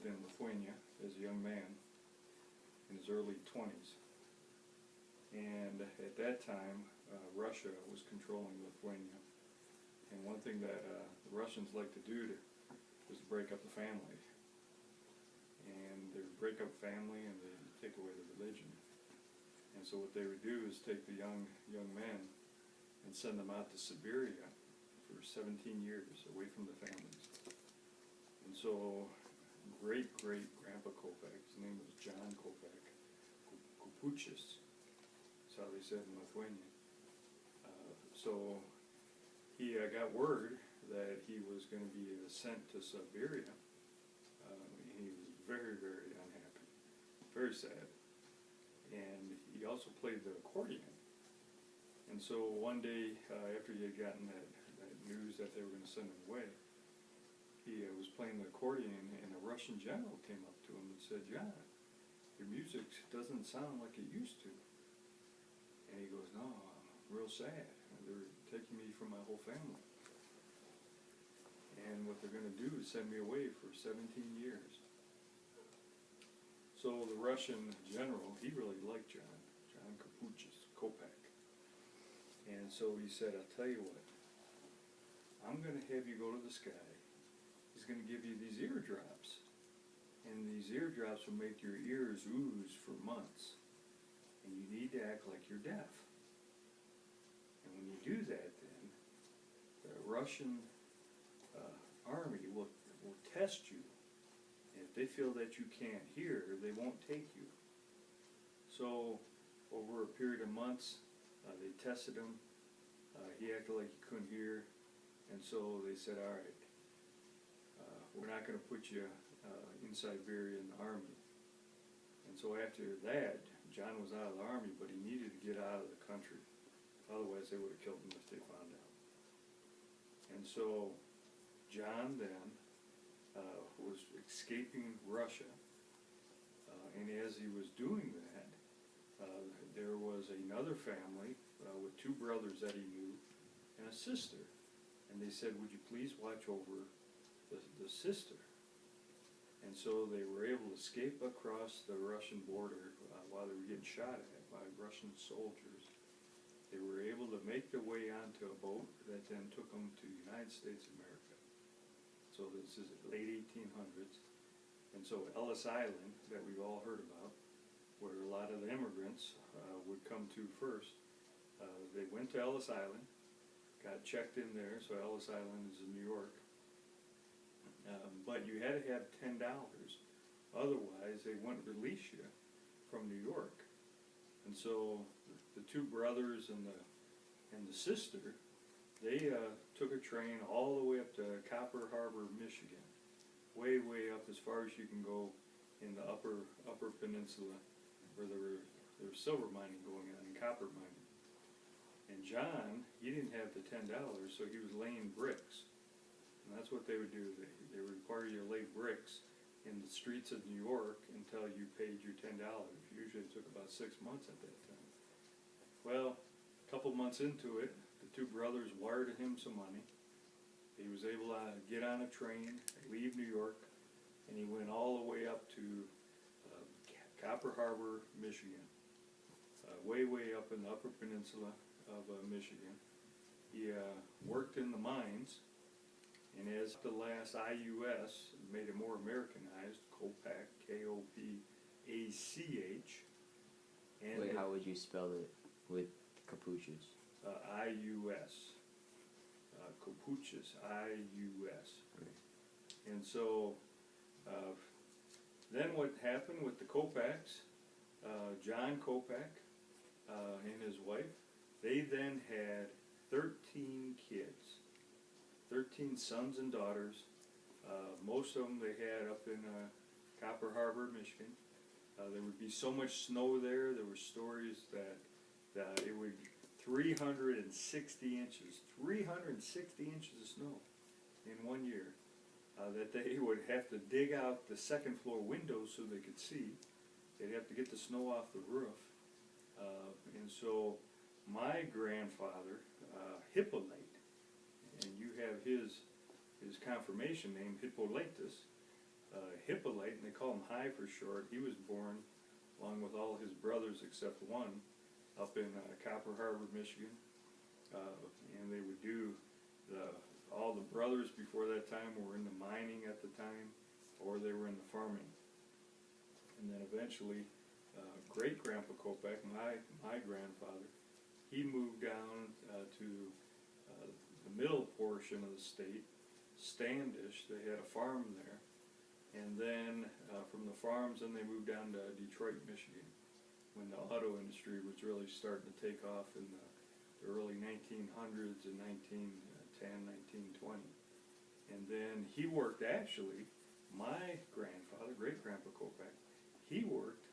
lived in Lithuania as a young man in his early 20s. And at that time, Russia was controlling Lithuania. And one thing that the Russians like to do was to break up the family. And they would break up family and they would take away the religion. And so what they would do is take the young men and send them out to Siberia for 17 years away from the families. And so great-great-grandpa Kopek, his name was John Kopek, Kupuchis, that's how they said in Lithuania. So he got word that he was going to be sent to Siberia. He was very, very unhappy, very sad. And he also played the accordion. And so one day, after he had gotten that news that they were going to send him away, he was playing the accordion, and a Russian general came up to him and said, "John, your music doesn't sound like it used to." And he goes, "No, I'm real sad. They're taking me from my whole family. And what they're going to do is send me away for 17 years. So the Russian general, he really liked John Kopek. And so he said, "I'll tell you what, I'm going to have you go to this guy. He's going to give you these eardrops. And these eardrops will make your ears ooze for months. And you need to act like you're deaf. And when you do that, then the Russian army will test you. And if they feel that you can't hear, they won't take you." So over a period of months, they tested him. He acted like he couldn't hear. And so they said, "All right, we're not going to put you in Siberia in the army." And so after that, John was out of the army, but he needed to get out of the country. Otherwise, they would have killed him if they found out. And so John then was escaping Russia. And as he was doing that, there was another family with two brothers that he knew and a sister. And they said, "Would you please watch over the sister?" And so they were able to escape across the Russian border while they were getting shot at by Russian soldiers. They were able to make their way onto a boat that then took them to the United States of America. So this is late 1800s. And so Ellis Island, that we've all heard about, where a lot of the immigrants would come to first, they went to Ellis Island, got checked in there, so Ellis Island is in New York. But you had to have $10, otherwise they wouldn't release you from New York. And so the two brothers and the sister, they took a train all the way up to Copper Harbor, Michigan, way up as far as you can go in the upper peninsula, where there was silver mining going on and copper mining. And John, he didn't have the $10, so he was laying bricks. And that's what they would do. They would require you to lay bricks in the streets of New York until you paid your $10. Usually it took about 6 months at that time. Well, a couple months into it, the two brothers wired him some money. He was able to get on a train, leave New York, and he went all the way up to Copper Harbor, Michigan, way up in the upper peninsula of Michigan. He worked in the mines, and as the last IUS made it more Americanized, Kopach, K-O-P-A-C-H. Wait, how would you spell it with capuchas? IUS. Kupuchis, I-U-S. Right. And so then what happened with the Kopachs, John Kopach and his wife, they then had 13 kids, 13 sons and daughters. Most of them they had up in Copper Harbor, Michigan. There would be so much snow there. There were stories that it would 360 inches of snow in 1 year, that they would have to dig out the second floor windows so they could see. They'd have to get the snow off the roof. And so my grandfather, Hippolyte, and you have his confirmation name, Hippolytus, Hippolyte, and they call him High for short. He was born along with all his brothers except one up in Copper Harbor, Michigan. And they would do all the brothers before that time were in the mining at the time, or they were in the farming. And then eventually, great Grandpa Kopak, my grandfather, he moved down to the middle portion of the state, Standish. They had a farm there, and then from the farms, then they moved down to Detroit, Michigan, when the auto industry was really starting to take off in the early 1900s and 1910, 1920. And then he worked, actually, my grandfather, great Grandpa Kopak, he worked,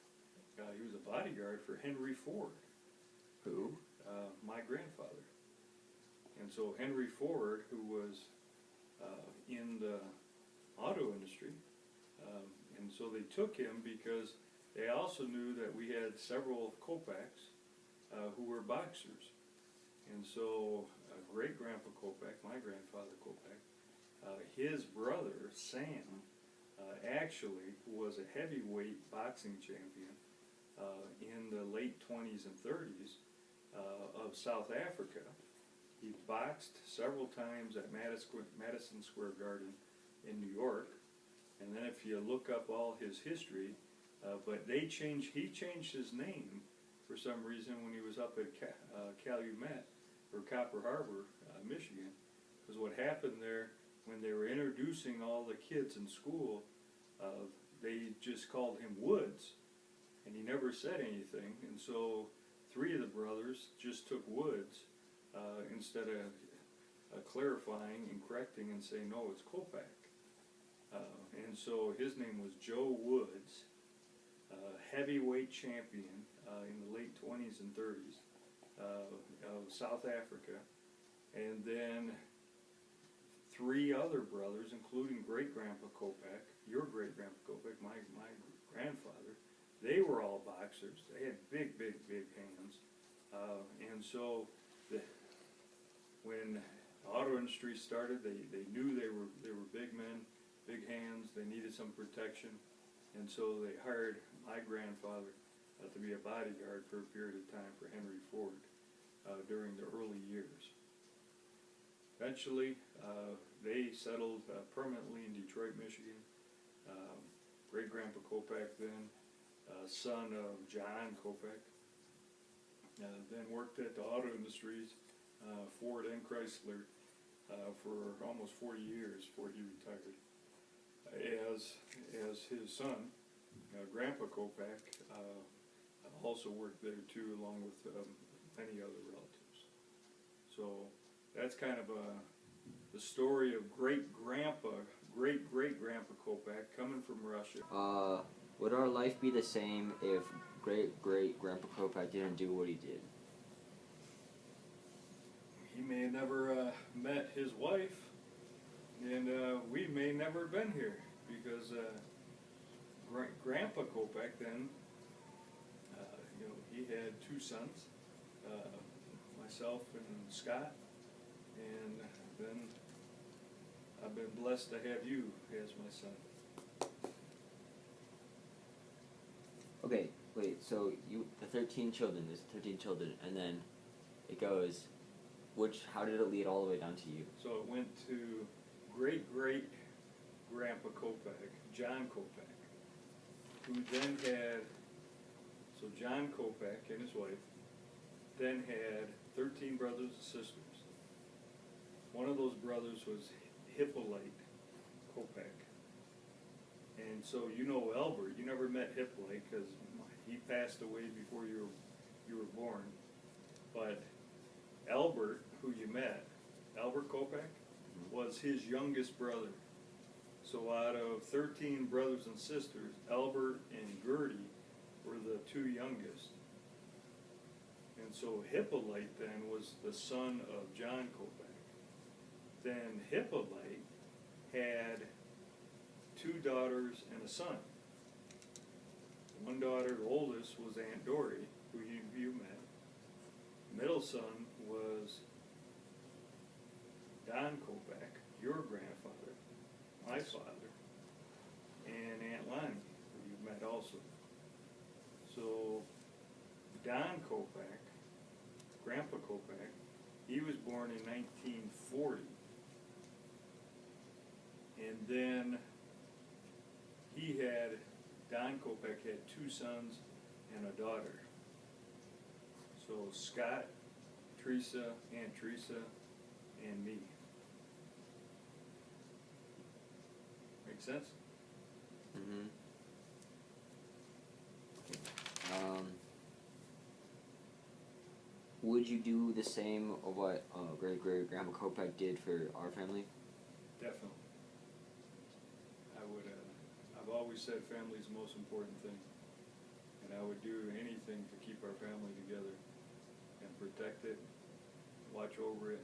he was a bodyguard for Henry Ford. Who? My grandfather. And so Henry Ford, who was in the auto industry, and so they took him because they also knew that we had several Kopaks who were boxers. And so great Grandpa Kopak, my grandfather Kopak, his brother Sam actually was a heavyweight boxing champion in the late 20s and 30s of South Africa. He boxed several times at Madison Square Garden in New York, and then if you look up all his history, but he changed his name for some reason when he was up at Calumet, or Copper Harbor, Michigan, because what happened there, when they were introducing all the kids in school, they just called him Woods, and he never said anything, and so 3 of the brothers just took Woods instead of clarifying and correcting and saying, no, it's Kopak. And so his name was Joe Woods, heavyweight champion in the late 20s and 30s of South Africa. And then 3 other brothers, including great Grandpa Kopak, your great Grandpa Kopak, my grandfather, they were all boxers. They had big, big, big hands. And so when the auto industry started, they knew they were big men, big hands, they needed some protection, and so they hired my grandfather to be a bodyguard for a period of time for Henry Ford during the early years. Eventually, they settled permanently in Detroit, Michigan. Great Grandpa Kopak then, son of John Kopak, then worked at the auto industries, Ford and Chrysler, for almost 40 years before he retired. As his son, Grandpa Kopak, also worked there too, along with many other relatives. So that's kind of the story of great great Grandpa Kopak coming from Russia. Would our life be the same if great Grandpa Kopak didn't do what he did? He may have never met his wife, and we may never have been here, because Grandpa Kopak then, he had 2 sons, myself and Scott, and then I've been blessed to have you as my son. Okay, wait, so the 13 children, there's 13 children, and then it goes, how did it lead all the way down to you? So it went to great Grandpa Kopak, John Kopak, who then had, so John Kopak and his wife then had 13 brothers and sisters. One of those brothers was Hippolyte Kopak. And so you know Albert, you never met Hippolyte because he passed away before you were born. But Albert, who you met, Albert Kopak, was his youngest brother. So out of 13 brothers and sisters, Albert and Gertie were the 2 youngest. And so Hippolyte then was the son of John Kopak. Then Hippolyte had 2 daughters and a son. One daughter, the oldest, was Aunt Dory, who you met. Middle son was Don Kopak, your grandfather, my father, and Don Kopak, Grandpa Kopak, he was born in 1940. And then Don Kopak had 2 sons and a daughter. So Scott, Teresa, Aunt Teresa, and me. Make sense? Mm-hmm. Would you do the same of what great grandma Kopak did for our family? Definitely. I would, I've always said family is the most important thing. And I would do anything to keep our family together and protect it, watch over it,